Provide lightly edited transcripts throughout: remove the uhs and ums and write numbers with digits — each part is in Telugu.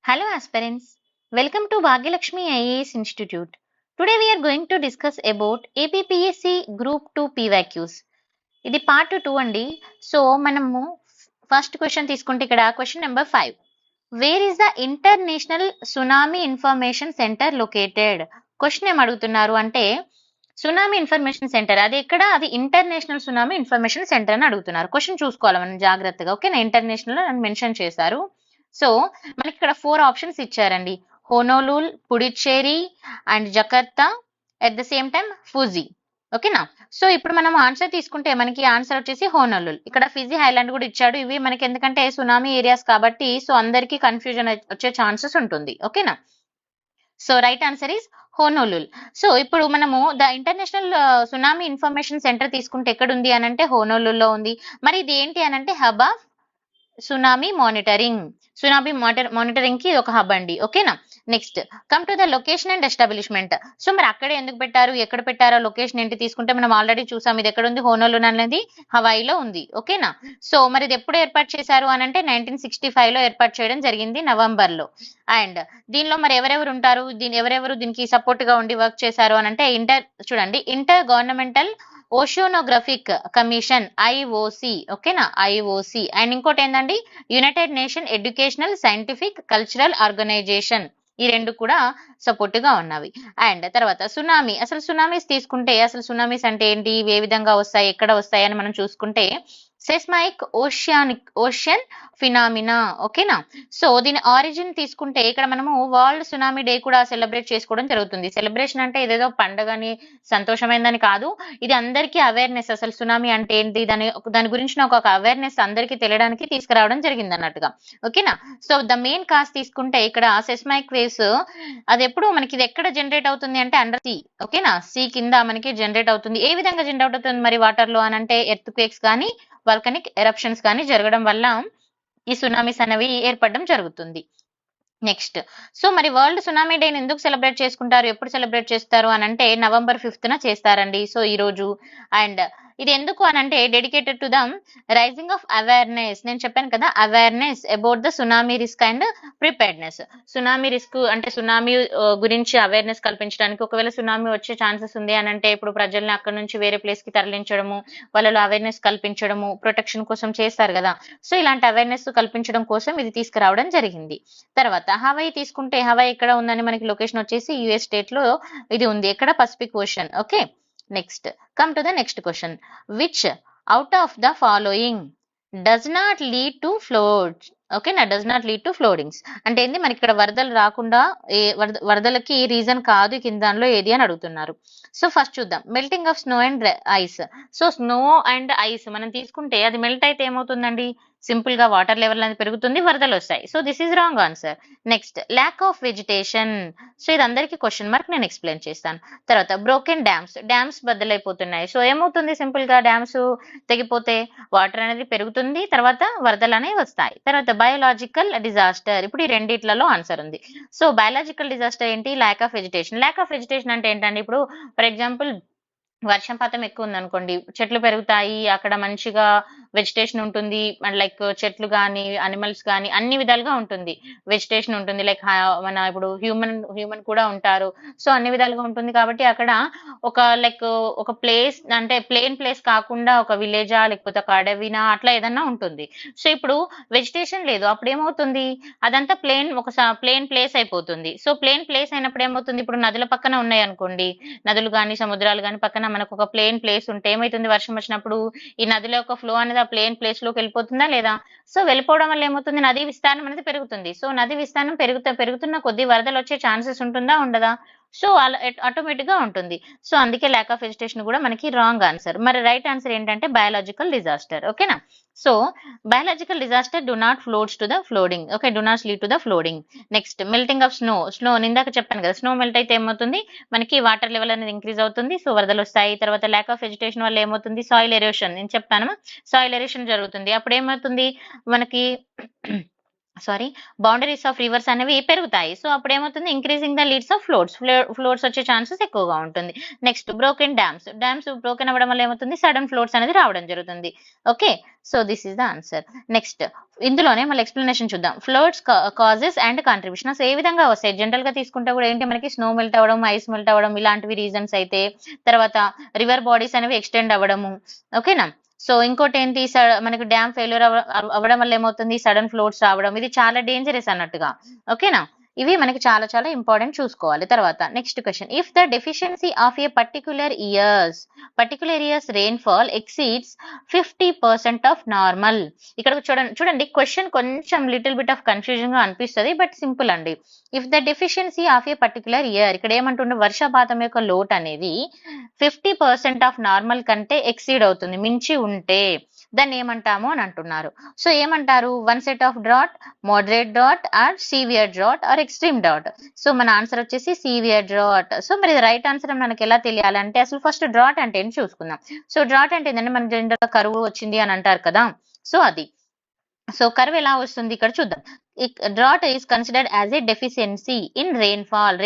Hello aspirants, welcome to Bhagyalaxmi IAS Institute. Today we are going to discuss about APPSC Group 2 PYQs. ఇది పార్ట్ 2 అండి. సో మనము ఫస్ట్ క్వశ్చన్ తీసుకుంటే ఇక్కడ question number 5. Where is the international tsunami information centre located? Question ఏం అడుగుతున్నారు అంటే సునామీ ఇన్ఫర్మేషన్ సెంటర్ అది ఎక్కడ? అది ఇంటర్నేషనల్ సునామీ ఇన్ఫర్మేషన్ సెంటర్ అని అడుగుతున్నారు. క్వశ్చన్ చూసుకోవాలి మనం జాగ్రత్తగా. ఓకేనా, ఇంటర్నేషనల్ అని మెన్షన్ చేశారు. సో మనకి ఇక్కడ 4 ఆప్షన్స్ ఇచ్చారండి. Honolulu, Puducherry and Jakarta, at the same time Fuji. ఓకేనా, సో ఇప్పుడు మనం ఆన్సర్ తీసుకుంటే మనకి ఆన్సర్ వచ్చేసి హోనోలుల్. ఇక్కడ ఫిజీ ఐలాండ్ కూడా ఇచ్చాడు. ఇవి మనకి ఎందుకంటే సునామీ ఏరియాస్ కాబట్టి సో అందరికీ కన్ఫ్యూజన్ వచ్చే ఛాన్సెస్ ఉంటుంది. ఓకేనా, so right answer is Honolulu. So ఇప్పుడు మనము the international tsunami information centre తీసుకుంటే ఎక్కడ ఉంది అని అంటే హోనోలుల్లో ఉంది. మరి ఇది ఏంటి అని అంటే హబ్ ఆఫ్ సునామీ మానిటరింగ్ కి ఒక హబ్ అండి. ఓకేనా, next come to the location and establishment. So మరి అక్కడే ఎందుకు పెట్టారు, ఎక్కడ పెట్టారో లొకేషన్ ఏంటి తీసుకుంటే మనం ఆల్రెడీ చూసాం. ఇది ఎక్కడ ఉంది? హోనోలుల్ అనేది హవాయిలో ఉంది. ఓకేనా, సో మరి ఇది ఎప్పుడు ఏర్పాటు చేశారు అని అంటే 1965 లో ఏర్పాటు చేయడం జరిగింది, నవంబర్ లో. అండ్ దీనిలో మరి ఎవరెవరు ఉంటారు, ఎవరెవరు దీనికి సపోర్ట్ గా ఉండి వర్క్ చేశారు అని అంటే intergovernmental oceanographic commission, IOC. ఓకేనా, ఐఓసి. అండ్ ఇంకోటి ఏంటండి, united nation educational scientific cultural organisation. ఈ రెండు కూడా సపోర్ట్ గా ఉన్నవి. అండ్ తర్వాత సునామీ. అసలు సునామీస్ తీసుకుంటే అసలు సునామీస్ అంటే ఏంటి, ఏ విధంగా వస్తాయి, ఎక్కడ వస్తాయి అని మనం చూసుకుంటే సెస్మైక్ ఓషన్ ఫినామినా. ఓకేనా, సో దీని ఆరిజిన్ తీసుకుంటే ఇక్కడ మనము వరల్డ్ సునామీ డే కూడా సెలబ్రేట్ చేసుకోవడం జరుగుతుంది. సెలబ్రేషన్ అంటే ఇదేదో పండగని సంతోషమైందని కాదు, ఇది అందరికీ అవేర్నెస్. అసలు సునామీ అంటే ఏంటి, దాని గురించిన ఒక అవేర్నెస్ అందరికీ తెలియడానికి తీసుకురావడం జరిగింది అన్నట్టుగా. ఓకేనా, సో ద మెయిన్ కాజ్ తీసుకుంటే ఇక్కడ సెస్మైక్ వేవ్స్ అది ఎప్పుడు మనకి ఇది ఎక్కడ జనరేట్ అవుతుంది అంటే అండర్ సీ. ఓకేనా, సీ కింద మనకి జనరేట్ అవుతుంది. ఏ విధంగా జనరేట్ అవుతుంది మరి వాటర్ లో అని అంటే ఎర్త్ క్వేక్స్ కానీ వాల్కనిక్ ఎరప్షన్స్ కానీ జరగడం వల్ల ఈ సునామీస్ అనేవి ఏర్పడడం జరుగుతుంది. నెక్స్ట్, సో మరి వరల్డ్ సునామీ డేని ఎందుకు సెలబ్రేట్ చేసుకుంటారు, ఎప్పుడు సెలబ్రేట్ చేస్తారు అని అంటే November 5th చేస్తారండి. సో ఈ రోజు. అండ్ ఇది ఎందుకు అని అంటే dedicated to the raising of awareness. నేను చెప్పాను కదా, awareness about the tsunami risk and preparedness. Tsunami risk అంటే సునామీ గురించి అవేర్నెస్ కల్పించడానికి. ఒకవేళ సునామీ వచ్చే ఛాన్సెస్ ఉంది అని అంటే ఇప్పుడు ప్రజల్ని అక్కడ నుంచి వేరే ప్లేస్ కి తరలించడము, వాళ్ళలో అవేర్నెస్ కల్పించడము, ప్రొటెక్షన్ కోసం చేస్తారు కదా. సో ఇలాంటి అవేర్నెస్ కల్పించడం కోసం ఇది తీసుకురావడం జరిగింది. తర్వాత హవాయి తీసుకుంటే హవాయి ఎక్కడ ఉందని మనకి లొకేషన్ వచ్చేసి యుఎస్ స్టేట్ లో ఇది ఉంది. ఎక్కడ? Pacific Ocean. Okay, next come to the next question. Which out of the following does not lead to floods? ఓకేనా, does not lead to floodings అంటే ఏంది, మనకి ఇక్కడ వరదలు రాకుండా వరదలకి రీజన్ కాదు కిందలో ఏది అని అడుగుతున్నారు. సో ఫస్ట్ చూద్దాం, melting of snow and ice. So snow and ice మనం తీసుకుంటే అది మెల్ట్ అయితే ఏమవుతుందండి, సింపుల్ గా వాటర్ లెవెల్ అనేది పెరుగుతుంది, వరదలు వస్తాయి. So this is wrong answer. Next lack of vegetation. So ఇది అందరికీ క్వశ్చన్ మార్క్, నేను ఎక్స్ప్లెయిన్ చేస్తాను. తర్వాత బ్రోకెన్ డ్యామ్స్ బద్దలైపోతున్నాయి. సో ఏమవుతుంది, సింపుల్ గా డ్యామ్స్ తెగిపోతే వాటర్ అనేది పెరుగుతుంది, తర్వాత వరదలు అనేవి వస్తాయి. తర్వాత బయోలాజికల్ డిజాస్టర్. ఇప్పుడు ఈ రెండిట్లలో ఆన్సర్ ఉంది. సో బయోలాజికల్ డిజాస్టర్ ఏంటి, lack of vegetation. Lack of vegetation అంటే ఏంటంటే ఇప్పుడు ఫర్ ఎగ్జాంపుల్ వర్షపాతం ఎక్కువ ఉంది అనుకోండి, చెట్లు పెరుగుతాయి, అక్కడ మంచిగా వెజిటేషన్ ఉంటుంది, లైక్ చెట్లు కానీ అనిమల్స్ కానీ అన్ని విధాలుగా ఉంటుంది, వెజిటేషన్ ఉంటుంది. లైక్ మన ఇప్పుడు హ్యూమన్ కూడా ఉంటారు. సో అన్ని విధాలుగా ఉంటుంది కాబట్టి అక్కడ ఒక లైక్ ఒక ప్లేస్ అంటే ప్లేన్ ప్లేస్ కాకుండా ఒక విలేజా లేకపోతే ఒక అడవినా అట్లా ఏదన్నా ఉంటుంది. సో ఇప్పుడు వెజిటేషన్ లేదు, అప్పుడు ఏమవుతుంది, అదంతా ప్లేన్ ప్లేస్ అయిపోతుంది. సో ప్లేన్ ప్లేస్ అయినప్పుడు ఏమవుతుంది, ఇప్పుడు నదుల పక్కన ఉన్నాయి అనుకోండి, నదులు కానీ సముద్రాలు కానీ పక్కన మనకు ఒక ప్లేన్ ప్లేస్ ఉంటే ఏమైతుంది, వర్షం వచ్చినప్పుడు ఈ నదిల యొక్క ఫ్లో అనేది ఆ ప్లేన్ ప్లేస్ లోకి వెళ్ళిపోతుందా లేదా? సో వెళ్ళిపోవడం వల్ల ఏమవుతుంది, నదీ విస్తారం అనేది పెరుగుతుంది. సో నది విస్తారం పెరుగుతున్న కొద్ది వరదలు వచ్చే ఛాన్సెస్ ఉంటుందా ఉండదా? సో అలా ఆటోమేటిక్ గా ఉంటుంది. సో అందుకే ల్యాక్ ఆఫ్ వెజిటేషన్ కూడా మనకి రాంగ్ ఆన్సర్. మరి రైట్ ఆన్సర్ ఏంటంటే బయాలజికల్ డిజాస్టర్. ఓకేనా, so biological disaster do not floods to the flooding. Okay, do not lead to the flooding. Next melting of snow ఇందాక చెప్పాను కదా, స్నో మెల్ట్ అయితే ఏమవుతుంది, మనకి వాటర్ లెవెల్ అనేది ఇంక్రీజ్ అవుతుంది, సో వరదలు వస్తాయి. తర్వాత ల్యాక్ ఆఫ్ వెజిటేషన్ వల్ల ఏమవుతుంది, సాయిల్ ఎరోషన్. నేను చెప్పాను, సాయిల్ ఎరోషన్ జరుగుతుంది. అప్పుడు ఏమవుతుంది మనకి సారీ బౌండరీస్ ఆఫ్ రివర్స్ అనేవి పెరుగుతాయి. సో అప్పుడు ఏమవుతుంది, increasing the leads of floats వచ్చే ఛాన్సెస్ ఎక్కువగా ఉంటుంది. నెక్స్ట్ బ్రోకెన్ డ్యామ్స్ బ్రోకెన్ అవ్వడం వల్ల ఏమవుతుంది, సడన్ ఫ్లోట్స్ అనేది రావడం జరుగుతుంది. Okay, so this is the answer. Next ఇందులోనే మళ్ళీ ఎక్స్ప్లెనేషన్ చూద్దాం. ఫ్లోట్స్ కాజెస్ అండ్ కాంట్రిబ్యూషన్ అసలు ఏ విధంగా వస్తాయి, జనరల్ గా తీసుకుంటే కూడా ఏంటి మనకి స్నో మెల్ట్ అవ్వడం, ఐస్ మెల్ట్ అవ్వడం ఇలాంటివి రీజన్స్ అయితే, తర్వాత రివర్ బాడీస్ అనేవి ఎక్స్టెండ్ అవ్వడము. ఓకేనా, సో ఇంకోటి ఏంటి, మనకి డ్యామ్ ఫెయిల్యూర్ అవ్వడం వల్ల ఏమవుతుంది, సడన్ ఫ్లోట్స్ రావడం, ఇది చాలా డేంజరస్ అన్నట్టుగా. ఓకేనా, ఇవి మనకి చాలా చాలా ఇంపార్టెంట్ చూసుకోవాలి. తర్వాత next question, if the deficiency of A particular years rainfall exceeds 50% of normal. ఇక్కడ చూడండి క్వశ్చన్ కొంచెం లిటిల్ బిట్ ఆఫ్ కన్ఫ్యూజన్ గా అనిపిస్తుంది, బట్ సింపుల్ అండి. If the deficiency of A particular year, ఇక్కడ ఏమంటుండే, వర్షపాతం యొక్క లోట్ అనేది 50% ఆఫ్ నార్మల్ కంటే ఎక్సీడ్ అవుతుంది, మించి ఉంటే దాన్ని ఏమంటాము అని అంటున్నారు. సో ఏమంటారు, onset of drought, moderate drought, or severe drought, or extreme drought. So మన ఆన్సర్ వచ్చేసి సివియర్ డ్రాట్. సో మరి రైట్ ఆన్సర్ మనకి ఎలా తెలియాలంటే, అసలు ఫస్ట్ డ్రాట్ అంటే ఏంటి చూసుకుందాం. సో డ్రాట్ అంటే ఏంటంటే, మన జనరల్ కరువు వచ్చింది అని అంటారు కదా, సో అది. సో కర్వ్ ఎలా వస్తుంది ఇక్కడ చూద్దాం. Drought is considered as a deficiency in rainfall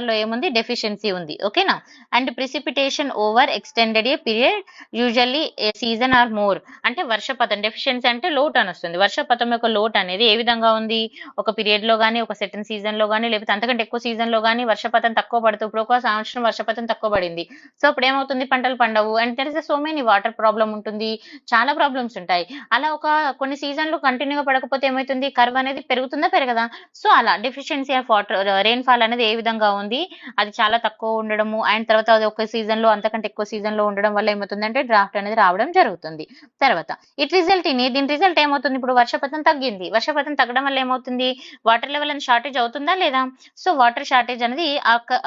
లో ఏముంది, డెఫిషియన్సీ ఉంది. ఓకేనా, and precipitation over extended a period, usually A season are more. అంటే వర్షపాతం, డెఫిషియన్సీ అంటే లోట్ అని వస్తుంది. వర్షపాతం యొక్క లోట్ అనేది ఏ విధంగా ఉంది, ఒక పీరియడ్ లో గానీ, ఒక సెటన్ సీజన్ లో గానీ, లేకపోతే అంతకంటే ఎక్కువ సీజన్ లో గానీ వర్షపాతం తక్కువ పడుతుంది. ఇప్పుడు ఒక సంవత్సరం వర్షపాతం తక్కువ పడింది, సో అప్పుడు ఏమవుతుంది, పంటలు పండవు, and there is so many water problem ఉంటుంది, చాలా ప్రాబ్లమ్స్ ఉంటాయి. అలా ఒక కొన్ని సీజన్లు కంటిన్యూగా పడకపోతే ఏమవుతుంది, కర్వ్ అనేది పెరుగుతుందా పెరగదా. సో అలా డెఫిషియన్సీ ఆఫ్ వాటర్ రెయిన్ఫాల్ అనేది ఏ విధంగా ఉంది, అది చాలా తక్కువ ఉండడము, అండ్ తర్వాత అది ఒక సీజన్ లో అంతకంటే ఎక్కువ సీజన్ లో ఉండడం వల్ల ఏమవుతుందంటే డ్రాఫ్ట్ అనేది రావడం జరుగుతుంది. తర్వాత దీని రిజల్ట్ ఏమవుతుంది, ఇప్పుడు వర్షపాతం తగ్గింది, వర్షపాతం తగ్గడం వల్ల ఏమవుతుంది, వాటర్ లెవెల్ అనేది షార్టేజ్ అవుతుందా లేదా. సో వాటర్ షార్టేజ్ అనేది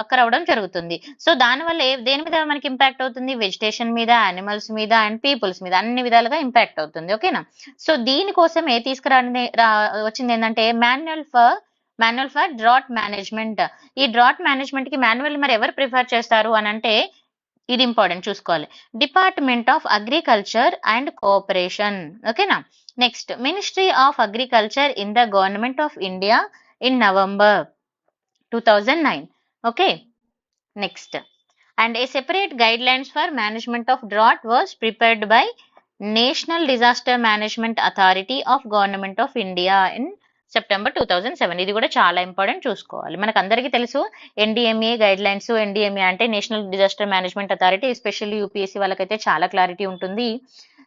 అక్కర్ అవడం జరుగుతుంది. సో దాని వల్ల దేని మీద మనకి ఇంపాక్ట్ అవుతుంది, వెజిటేషన్ మీద, యానిమల్స్ మీద, అండ్ పీపుల్స్ మీద, అన్ని విధాలుగా ఇంపాక్ట్ అవుతుంది. ఓకేనా, సో దీనికోసం వచ్చింది ఏంటంటే, మాన్యువల్ ఫర్ డ్రాట్ మేనేజ్మెంట్. ఈ డ్రాట్ మేనేజ్మెంట్ కి మాన్యువల్ మరి ఎవరు ప్రిఫర్ చేస్తారు అని అంటే, ఇది ఇంపార్టెంట్ చూసుకోవాలి, department of agriculture and cooperation. ఓకేనా, next ministry of agriculture in the government of India in November 2009. Okay, next, and a separate guidelines for management of drought was prepared by National Disaster Management Authority of Government of India in September 2007. ఇది కూడా చాలా ఇంపార్టెంట్ చూసుకోవాలి. మనకు అందరికీ తెలుసు ఎన్డిఎంఏ గైడ్ లైన్స్. ఎన్డిఎంఏ అంటే national disaster management authority, especially UPSC వాళ్ళకైతే చాలా క్లారిటీ ఉంటుంది.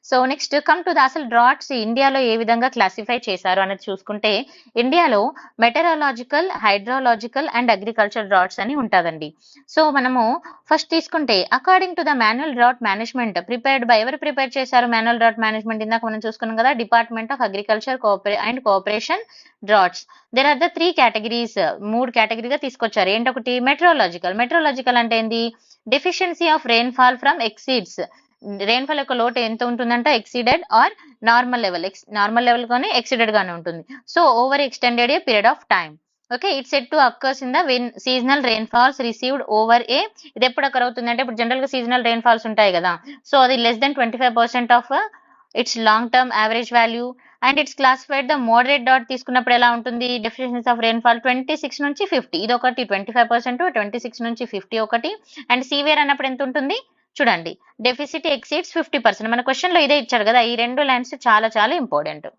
So next come to the అసలు డ్రాట్స్ ఇండియాలో ఏ విధంగా క్లాసిఫై చేశారు అనేది చూసుకుంటే, ఇండియాలో meteorological, hydrological and agriculture droughts అని ఉంటుందండి. సో మనము ఫస్ట్ తీసుకుంటే, according to the manual drought management prepared by, ఎవరు ప్రిపేర్ చేశారు మాన్యువల్ డ్రాట్ మేనేజ్మెంట్, ఇందాక మనం చూసుకున్నాం కదా, department of agriculture and cooperation droughts. There are the 3 categories, 3 కేటగిరీగా తీసుకొచ్చారు. ఏంటొకటి మెట్రోలాజికల్ అంటే ఏంది, deficiency of rainfall from exceeds, rainfall యొక్క లోటు ఎంత ఉంటుందంటే ఎక్సీడెడ్ ఆర్ నార్మల్ లెవెల్ గానే ఎక్సీడెడ్ గానే ఉంటుంది. So over extended a period of time. Okay, it's set to occurs in the seasonal rainfalls received over a, ఇది ఎప్పుడు అక్కర్ అవుతుంది అంటే, ఇప్పుడు జనరల్ గా సీజనల్ రెయిన్ఫాల్స్ ఉంటాయి కదా, సో అది less than 25% of it's long term average value. And it's classified the moderate dot తీసుకున్నప్పుడు ఎలా ఉంటుంది, డెఫిషియన్సీ ఆఫ్ రెయిన్ఫాల్ 26 నుంచి 50, ఇది ఒకటి 25%, 26 నుంచి 50 ఒకటి. అండ్ సివియర్ అన్నప్పుడు ఎంత ఉంటుంది చూడండి, డెఫిసిట్ ఎక్సీడ్స్ 50%. మన క్వశ్చన్ లో ఇదే ఇచ్చారు కదా, ఈ 2 లైన్స్ చాలా చాలా ఇంపార్టెంట్.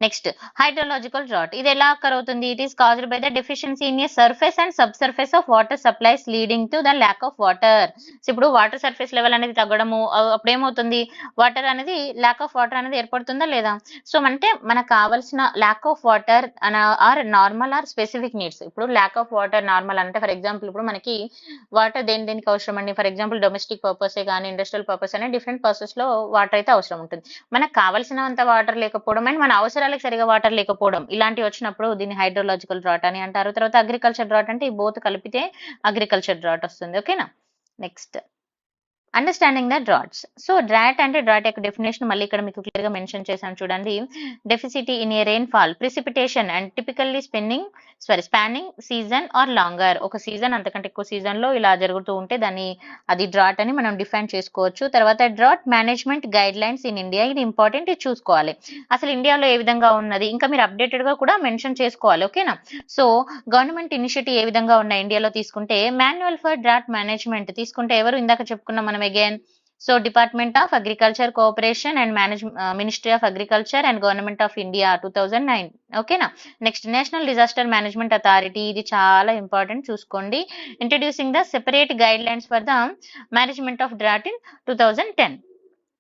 నెక్స్ట్ హైడ్రోలాజికల్ డ్రాట్, ఇది ఎలా అక్కర్ అవుతుంది, it is caused by the deficiency in a surface and sub surface of water supplies leading to the lack of water. ఇప్పుడు వాటర్ సర్ఫేస్ లెవెల్ అనేది తగ్గడము, అప్పుడు ఏమవుతుంది, వాటర్ అనేది ల్యాక్ ఆఫ్ వాటర్ అనేది ఏర్పడుతుందా లేదా. సో అంటే మనకు కావాల్సిన lack of water or normal or specific needs. ఇప్పుడు ల్యాక్ ఆఫ్ వాటర్ నార్మల్ అంటే, ఫర్ ఎగ్జాంపుల్ ఇప్పుడు మనకి వాటర్ దేనికి అవసరం అండి, ఫర్ ఎగ్జాంపుల్ డొమెస్టిక్ పర్పస్ కానీ ఇండస్ట్రియల్ పర్పస్ అనే డిఫరెంట్ పర్పస్ లో వాటర్ అయితే అవసరం ఉంటుంది. మనకు కావాల్సినంత వాటర్ లేకపోవడం అండ్ మన అవసరాలకు సరిగా వాటర్ లేకపోవడం, ఇలాంటివి వచ్చినప్పుడు దీన్ని హైడ్రోలాజికల్ డ్రాట్ అని అంటారు. తర్వాత అగ్రికల్చర్ డ్రాట్ అంటే ఈ బోత్ కలిపితే అగ్రికల్చర్ డ్రాట్ వస్తుంది. ఓకేనా, next understanding the droughts. So drought అంటే డ్రాట్ యొక్క డెఫినేషన్ మళ్ళీ ఇక్కడ మీకు క్లియర్ గా మెన్షన్ చేశాను చూడండి. Deficit in a rain fall, precipitation and typically spanning season or longer. ఒక సీజన్ అంతకంటే ఎక్కువ సీజన్ లో ఇలా జరుగుతూ ఉంటే దాన్ని అది డ్రాట్ అని మనం డిఫైన్ చేసుకోవచ్చు. తర్వాత drought management guide lines in India, ఇది ఇంపార్టెంట్, ఇది చూసుకోవాలి అసలు ఇండియాలో ఏ విధంగా ఉన్నది, ఇంకా మీరు అప్డేటెడ్ గా కూడా మెన్షన్ చేసుకోవాలి. ఓకేనా. సో గవర్నమెంట్ ఇనిషియేటివ్ ఏ విధంగా ఉన్నాయి ఇండియాలో తీసుకుంటే, మాన్యువల్ ఫర్ డ్రాట్ మేనేజ్మెంట్ తీసుకుంటే ఎవరు ఇందాక చెప్పుకున్నాం మనం again. So department of agriculture cooperation and ministry of agriculture and government of India 2009. ఓకేనా. Next national disaster management authority, ఇది చాలా ఇంపార్టెంట్ చూసుకోండి. Introducing the separate guide lines for the management of drought in 2010.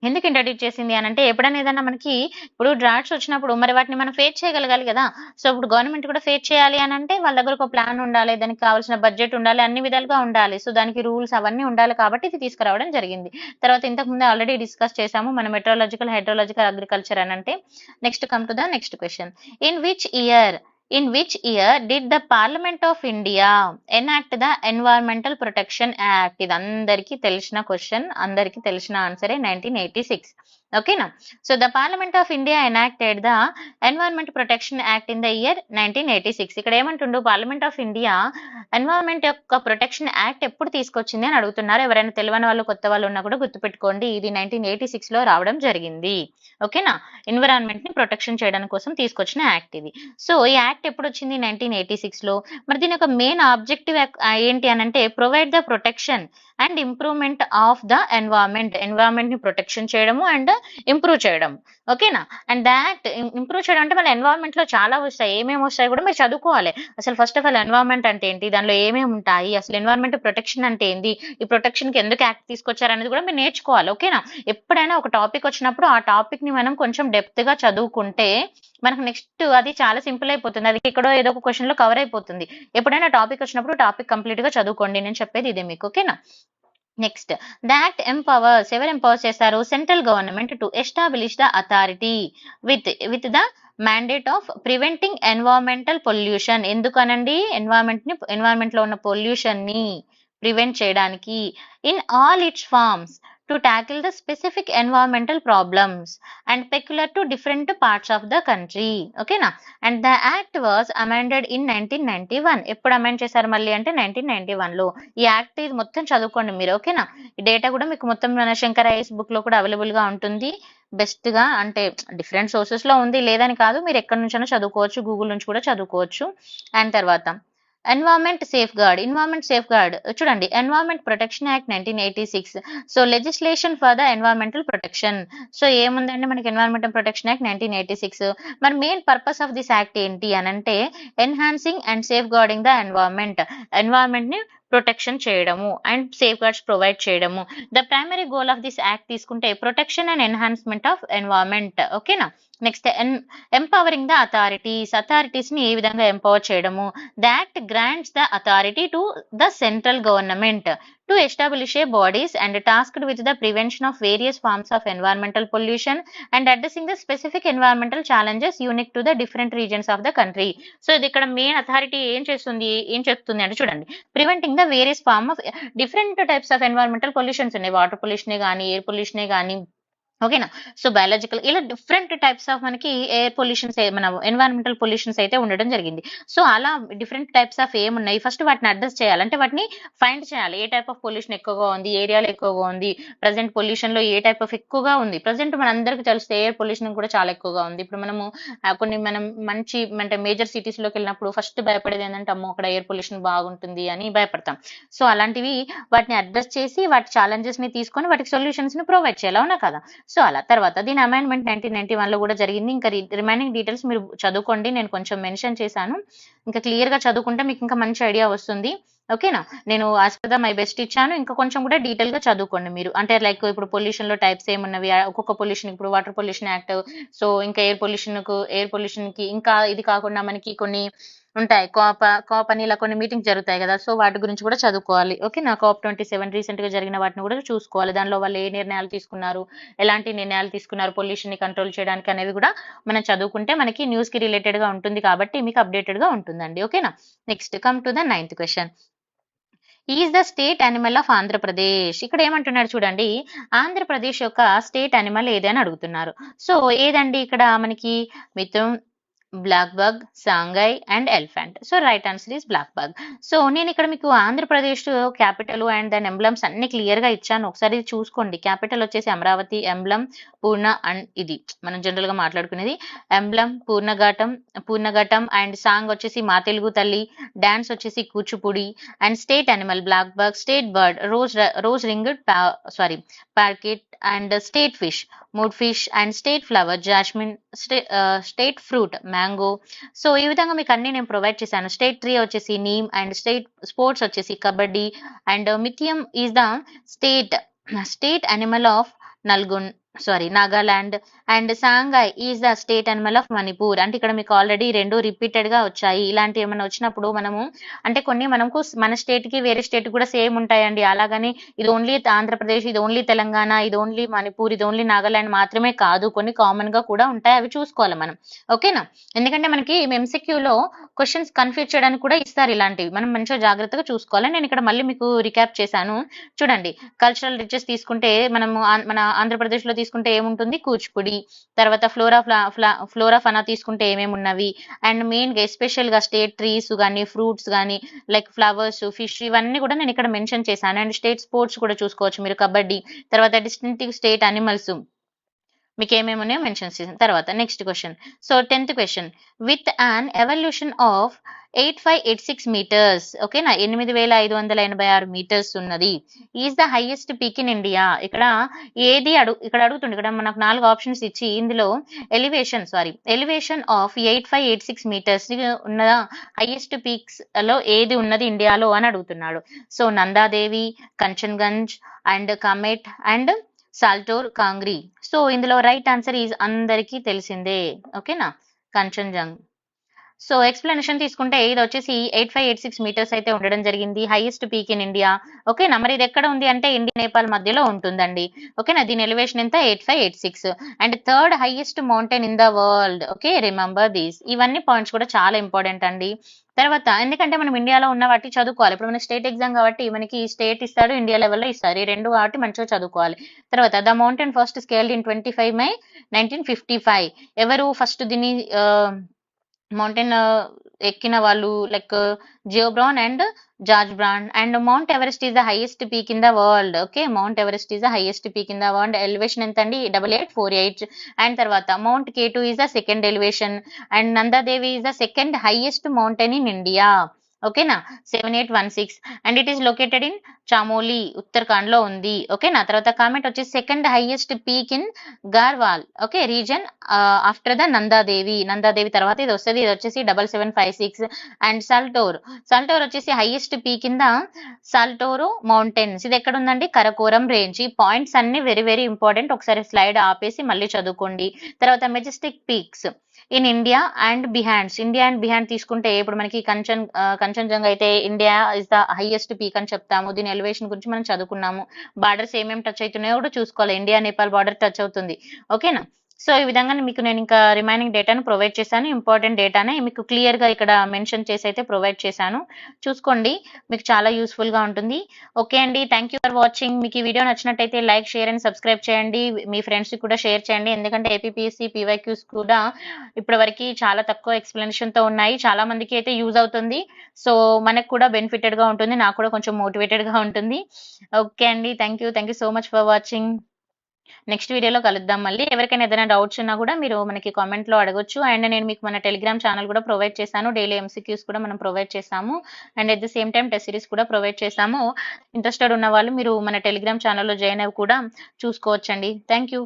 ఎందుకు ఇంట్రడ్యూస్ చేసింది అని అంటే, ఎప్పుడైనా ఏదైనా మనకి ఇప్పుడు డ్రాట్స్ వచ్చినప్పుడు మరి వాటిని మనం ఫేస్ చేయగలగాలి కదా. సో ఇప్పుడు గవర్నమెంట్ కూడా ఫేస్ చేయాలి అని అంటే వాళ్ళ దగ్గర ఒక ప్లాన్ ఉండాలి, దానికి కావాల్సిన బడ్జెట్ ఉండాలి, అన్ని విధాలుగా ఉండాలి. సో దానికి రూల్స్ అవన్నీ ఉండాలి కాబట్టి ఇది తీసుకురావడం జరిగింది. తర్వాత ఇంతకు ముందు ఆల్రెడీ డిస్కస్ చేసాము మన మెట్రాలజికల్, హైడ్రాలజికల్, అగ్రికల్చర్ అని అంటే. Next come to the next question. In which year did the Parliament of India enact the Environmental Protection Act? ఇది అందరికీ తెలిసిన క్వశ్చన్, అందరికీ తెలిసిన ఆన్సరే 1986. ఓకేనా. So the parliament of India enacted the environment protection act in the year 1986. ఇక్కడ ఏమంటుండు, పార్లమెంట్ ఆఫ్ ఇండియా ఎన్వైరన్మెంట్ యొక్క ప్రొటెక్షన్ యాక్ట్ ఎప్పుడు తీసుకొచ్చింది అని అడుగుతున్నారు. ఎవరైనా తెలియని వాళ్ళు కొత్త వాళ్ళు ఉన్నా కూడా గుర్తుపెట్టుకోండి, ఇది 1986 లో రావడం జరిగింది. ఓకేనా. ఎన్విరాన్మెంట్ ని ప్రొటెక్షన్ చేయడం కోసం తీసుకొచ్చిన యాక్ట్ ఇది. సో ఈ యాక్ట్ ఎప్పుడు వచ్చింది 1986 లో. మరి దీని యొక్క మెయిన్ ఆబ్జెక్టివ్ ఏంటి అని అంటే, provide the protection and improvement of the environment ని ప్రొటెక్షన్ చేయడము అండ్ ఇంప్రూవ్ చేయడం. ఓకేనా. అండ్ దాట్ ఇంప్రూవ్ చేయడం అంటే మన ఎన్వైరన్మెంట్ లో చాలా వస్తాయి, ఏమేమి వస్తాయి కూడా మీరు చదువుకోవాలి. అసలు ఫస్ట్ ఆఫ్ ఆల్ ఎన్వైరన్మెంట్ అంటే ఏంటి, దానిలో ఏమేమి ఉంటాయి, అసలు ఎన్వైరన్మెంట్ ప్రొటెక్షన్ అంటే ఏంటి, ఈ ప్రొటెక్షన్ కి ఎందుకు యాక్ట్ తీసుకొచ్చారు అనేది కూడా మీరు నేర్చుకోవాలి. ఓకేనా. ఎప్పుడైనా ఒక టాపిక్ వచ్చినప్పుడు ఆ టాపిక్ ని మనం కొంచెం డెప్త్ గా చదువుకుంటే మనకు నెక్స్ట్ అది చాలా సింపుల్ అయిపోతుంది, అది ఎక్కడో ఏదో ఒక క్వశ్చన్ లో కవర్ అయిపోతుంది. ఎప్పుడైనా టాపిక్ వచ్చినప్పుడు టాపిక్ కంప్లీట్ గా చదువుకోండి, నేను చెప్పేది ఇదే మీకు. ఓకేనా. నెక్స్ట్, ద యాక్ట్ ఎంపవర్స్, ఎవరు ఎంపవర్ చేస్తారు, central government to establish the authority with the mandate of preventing environmental pollution. ఎందుకనండి, ఎన్వైరన్మెంట్ లో ఉన్న పొల్యూషన్ ని ప్రివెంట్ చేయడానికి, in all its forms to tackle the specific environmental problems and peculiar to different parts of the country. ఓకేనా. And the act was amended in 1991. ఎప్పుడు అమెండ్ చేశారు మళ్ళీ అంటే 1991 లో. ఈ యాక్ట్ ఇది మొత్తం చదువుకోండి మీరు. ఓకేనా. ఈ డేటా కూడా మీకు మొత్తం మన శంకర్ ఐఎస్ బుక్ లో కూడా అవైలబుల్ గా ఉంటుంది. బెస్ట్ గా అంటే డిఫరెంట్ సోర్సెస్ లో ఉంది, లేదని కాదు, మీరు ఎక్కడి నుంచైనా చదువుకోవచ్చు, గూగుల్ నుంచి కూడా చదువుకోవచ్చు. అండ్ తర్వాత ఎన్వైరన్మెంట్ సేఫ్ గార్డ్ చూడండి, environment protection act 1986. So legislation for the environmental protection. So ఏముందండి మనకి ఎన్వైరన్మెంటల్ ప్రొటెక్షన్ యాక్ట్ 1986. మరి main purpose of this act ఏంటి అని అంటే, enhancing and safeguarding the environment ని ప్రొటెక్షన్ చేయడము అండ్ సేఫ్ గార్డ్స్ ప్రొవైడ్ చేయడము. The primary goal of this act తీసుకుంటే protection and enhancement of environment. ఓకేనా. నెక్స్ట్, ఎంపవరింగ్ ద అథారిటీస్ ని ఏ విధంగా ఎంపవర్ చేయడము. The act grants the authority to the central government to establish a bodies and tasked with the prevention of various forms of environmental pollution and addressing the specific environmental challenges unique to the different regions of the country. So ఇది ఇక్కడ మెయిన్ అథారిటీ ఏం చెప్తుంది అంటే చూడండి, preventing the various form of different types of environmental pollutions ఉన్నాయి, వాటర్ పొల్యూషనే కానీ, ఎయిర్ పొల్యూషనే కానీ. ఓకేనా. సో బయాలజికల్ ఇలా డిఫరెంట్ టైప్స్ ఆఫ్ మనకి ఎయిర్ పొల్యూషన్స్, మన ఎన్వైరన్మెంటల్ పొల్యూషన్స్ అయితే ఉండడం జరిగింది. సో అలా డిఫరెంట్ టైప్స్ ఆఫ్ ఏమున్నాయి, ఫస్ట్ వాటిని అడ్రస్ చేయాలి, అంటే వాటిని ఫైండ్ చేయాలి. ఏ టైప్ ఆఫ్ పొల్యూషన్ ఎక్కువగా ఉంది, ఏరియాలో ఎక్కువగా ఉంది, ప్రజెంట్ పొల్యూషన్ లో ఏ టైప్ ఆఫ్ ఎక్కువగా ఉంది. ప్రజెంట్ మనందరికీ తెలిస్తే ఎయిర్ పొల్యూషన్ కూడా చాలా ఎక్కువగా ఉంది. ఇప్పుడు మనము మనం మంచి అంటే మేజర్ సిటీస్ లోకి వెళ్ళినప్పుడు ఫస్ట్ భయపడేది ఏంటంటే, అమ్మో అక్కడ ఎయిర్ పొల్యూషన్ బాగుంటుంది అని భయపడతాం. సో అలాంటివి వాటిని అడ్రస్ చేసి వాటి ఛాలెంజెస్ ని తీసుకొని వాటికి సొల్యూషన్స్ ని ప్రొవైడ్ చేయాలి, అవునా కదా. సో అలా తర్వాత దీని అమెండ్మెంట్ 1991 లో కూడా జరిగింది. ఇంకా రిమైనింగ్ డీటెయిల్స్ మీరు చదువుకోండి, నేను కొంచెం మెన్షన్ చేశాను. ఇంకా క్లియర్ గా చదువుకుంటే మీకు ఇంకా మంచి ఐడియా వస్తుంది. ఓకేనా. నేను as per the my best ఇచ్చాను, ఇంకా కొంచెం కూడా డీటెయిల్ గా చదువుకోండి మీరు. అంటే లైక్ ఇప్పుడు పొల్యూషన్ లో టైప్స్ ఏమున్నవి, ఒక్కొక్క పొల్యూషన్, ఇప్పుడు వాటర్ పొల్యూషన్ యాక్ట్, సో ఇంకా ఎయిర్ పొల్యూషన్ కి ఇంకా ఇది కాకుండా మనకి కొన్ని ఉంటాయి, కాప్ అని ఇలా కొన్ని మీటింగ్స్ జరుగుతాయి కదా. సో వాటి గురించి కూడా చదువుకోవాలి. ఓకే నా COP 27 రీసెంట్ గా జరిగిన వాటిని కూడా చూసుకోవాలి. దానిలో వాళ్ళు ఏ నిర్ణయాలు తీసుకున్నారు, ఎలాంటి నిర్ణయాలు తీసుకున్నారు పొల్యూషన్ ని కంట్రోల్ చేయడానికి అనేది కూడా మనం చదువుకుంటే మనకి న్యూస్ కి రిలేటెడ్ గా ఉంటుంది, కాబట్టి మీకు అప్డేటెడ్ గా ఉంటుందండి. ఓకేనా. Next come to the 9th question. Is the state animal of Andhra Pradesh. ఇక్కడ ఏమంటున్నాడు చూడండి, ఆంధ్రప్రదేశ్ యొక్క స్టేట్ అనిమల్ ఏది అని అడుగుతున్నారు. సో ఏదండి ఇక్కడ మనకి mithun, black buck, sangai and elephant. So right answer is black buck. So నేను ఇక్కడ మీకు ఆంధ్రప్రదేశ్ క్యాపిటల్ అండ్ దాని ఎంబ్లమ్స్ అన్ని క్లియర్ గా ఇచ్చాను, ఒకసారి చూసుకోండి. క్యాపిటల్ వచ్చేసి అమరావతి, ఎంబ్లం పూర్ణ అండ్ ఇది మనం జనరల్ గా మాట్లాడుకునేది ఎంబ్లం పూర్ణఘటం అండ్ సాంగ్ వచ్చేసి మా తెలుగు తల్లి, డాన్స్ వచ్చేసి Kuchipudi and state animal black buck, state bird rose ringed parakeet and state fish mud fish and state flower jasmine, state fruit mango. So ఈ విధంగా మీకు అన్ని నేను ప్రొవైడ్ చేశాను. స్టేట్ ట్రీ వచ్చేసి నీమ్ అండ్ స్టేట్ స్పోర్ట్స్ వచ్చేసి kabaddi and mithun is the state animal of Nagaland and sangai is the state animal of Manipur. అంటే ఇక్కడ మీకు ఆల్రెడీ రెండు రిపీటెడ్ గా వచ్చాయి. ఇలాంటి ఏమైనా వచ్చినప్పుడు మనము అంటే కొన్ని మనకు మన స్టేట్ కి వేరే స్టేట్ కూడా సేమ్ ఉంటాయండి. అలాగని ఇది ఓన్లీ ఆంధ్రప్రదేశ్, ఇది ఓన్లీ తెలంగాణ, ఇది ఓన్లీ మణిపూర్, ఇది ఓన్లీ నాగాలాండ్ మాత్రమే కాదు, కొన్ని కామన్ గా కూడా ఉంటాయి, అవి చూసుకోవాలి మనం. ఓకేనా? ఎందుకంటే మనకి MCQ లో క్వశ్చన్స్ కన్ఫ్యూజ్ చేయడానికి కూడా ఇస్తారు ఇలాంటివి, మనం మంచిగా జాగ్రత్తగా చూసుకోవాలి. నేను ఇక్కడ మళ్ళీ మీకు రికాప్ చేశాను చూడండి. కల్చరల్ రిచెస్ తీసుకుంటే మనము మన ఆంధ్రప్రదేశ్ లో తీసుకుంటే ఏముంటుంది, కూచిపూడి. తర్వాత ఫ్లోరా ఫనా తీసుకుంటే ఏమేమి ఉన్నవి అండ్ మెయిన్ గా ఎస్పెషల్ గా స్టేట్ ట్రీస్ గానీ ఫ్రూట్స్ గానీ లైక్ ఫ్లవర్స్, ఫిష్, ఇవన్నీ కూడా నేను ఇక్కడ మెన్షన్ చేశాను. అండ్ స్టేట్ స్పోర్ట్స్ కూడా చూసుకోవచ్చు మీరు, కబడ్డీ. తర్వాత డిస్టింక్టివ్ స్టేట్ అనిమల్స్ మీకు ఏమేమి ఉన్నాయో మెన్షన్ చేసిన తర్వాత next question. So 10th question, with an evolution of 8586 meters, ఓకేనా, 8586 meters ఉన్నది, is the highest peak in India. ఇక్కడ ఏది ఇక్కడ అడుగుతుంది, ఇక్కడ మనకు 4 ఆప్షన్స్ ఇచ్చి ఇందులో ఎలివేషన్ ఆఫ్ 8586 meters ఉన్న హైయెస్ట్ పీక్స్ లో ఏది ఉన్నది ఇండియాలో అని అడుగుతున్నాడు. So Nanda Devi, Kangchenjunga and Kamet and Saltoro Kangri. So ఇందులో రైట్ ఆన్సర్ ఈజ్ అందరికీ తెలిసిందే, ఓకేనా, కంచన్జంగ్. సో ఎక్స్ప్లెనేషన్ తీసుకుంటే ఇది వచ్చేసి 8586 meters అయితే ఉండడం జరిగింది, హైయెస్ట్ పీక్ ఇన్ ఇండియా. ఓకేనా, మరి ఇది ఎక్కడ ఉంది అంటే ఇండియా నేపాల్ మధ్యలో ఉంటుందండి. ఓకేనా, దీని ఎలివేషన్ ఎంత 8586 and third highest mountain in the world. Okay, remember these. ఇవన్నీ పాయింట్స్ కూడా చాలా ఇంపార్టెంట్ అండి. తర్వాత ఎందుకంటే మనం ఇండియాలో ఉన్న వాటి చదువుకోవాలి. ఇప్పుడు మన స్టేట్ ఎగ్జామ్ కాబట్టి మనకి స్టేట్ ఇస్తాడు, ఇండియా లెవెల్లో ఇస్తారు, ఈ రెండు కాబట్టి మంచిగా చదువుకోవాలి. తర్వాత the mountain first scaled in 25 May 1955. ఎవరు ఫస్ట్ దీన్ని మౌంటైన్ ఎక్కిన వాళ్ళు like Joe Brown and George Brand. And mount Everest is the highest peak in the world. Okay, mount Everest is the highest peak in the world. Elevation ఎంత అండి 8848. అండ్ తర్వాత mount K2 is the second elevation and Nanda Devi is the second highest mountain in India. ఓకేనా, 7816 and it is located in Chamoli, Uttarakhand లో ఉంది. ఓకేనా, తర్వాత కామెంట్ వచ్చేసి second highest peak in Garhwal, okay, region after the Nanda Devi తర్వాత ఇది వస్తుంది, ఇది వచ్చేసి 7756. అండ్ సాల్టోర్ వచ్చేసి highest peak in the Saltoro mountains, ఇది ఎక్కడ ఉందండి, కరకోరం రేంజ్. ఈ పాయింట్స్ అన్ని వెరీ వెరీ ఇంపార్టెంట్, ఒకసారి స్లైడ్ ఆపేసి మళ్ళీ చదువుకోండి. తర్వాత majestic peaks in India and beyond తీసుకుంటే ఇప్పుడు మనకి కంచన్జంగా అయితే India is the highest peak అని చెప్తాము. దీని ఎలివేషన్ గురించి మనం చదువుకున్నాము. బార్డర్స్ ఏమేమి టచ్ అవుతున్నాయో కూడా చూసుకోవాలి, ఇండియా నేపాల్ బార్డర్ టచ్ అవుతుంది. ఓకేనా, సో ఈ విధంగా మీకు నేను ఇంకా రిమైనింగ్ డేటాను ప్రొవైడ్ చేశాను, ఇంపార్టెంట్ డేటానే మీకు క్లియర్ గా ఇక్కడ మెన్షన్ చేసి అయితే ప్రొవైడ్ చేశాను, చూసుకోండి, మీకు చాలా యూస్ఫుల్ గా ఉంటుంది. ఓకే అండి, థ్యాంక్ యూ ఫర్ వాచింగ్. మీకు ఈ వీడియో నచ్చినట్టయితే లైక్, షేర్ అండ్ సబ్స్క్రైబ్ చేయండి, మీ ఫ్రెండ్స్ కి కూడా షేర్ చేయండి. ఎందుకంటే APPSC PYQs కూడా ఇప్పటి వరకు చాలా తక్కువ ఎక్స్ప్లెనేషన్ తో ఉన్నాయి, చాలా మందికి అయితే యూజ్ అవుతుంది. సో మనకు కూడా బెనిఫిటెడ్ గా ఉంటుంది, నాకు కూడా కొంచెం మోటివేటెడ్ గా ఉంటుంది. ఓకే అండి, thank you so much for watching. Next వీడియోలో కలుద్దాం మళ్ళీ. ఎవరికైనా ఏదైనా డౌట్స్ ఉన్నా కూడా మీరు మనకి కామెంట్ లో అడగొచ్చు. అండ్ నేను మీకు మన టెలిగ్రామ్ ఛానల్ కూడా ప్రొవైడ్ చేశాను, డైలీ MCQs కూడా మనం ప్రొవైడ్ చేసాము and at the same time test series కూడా ప్రొవైడ్ చేసాము. ఇంట్రెస్టెడ్ ఉన్న వాళ్ళు మీరు మన టెలిగ్రామ్ ఛానల్లో జాయిన్ అవి కూడా చూసుకోవచ్చండి. Thank you.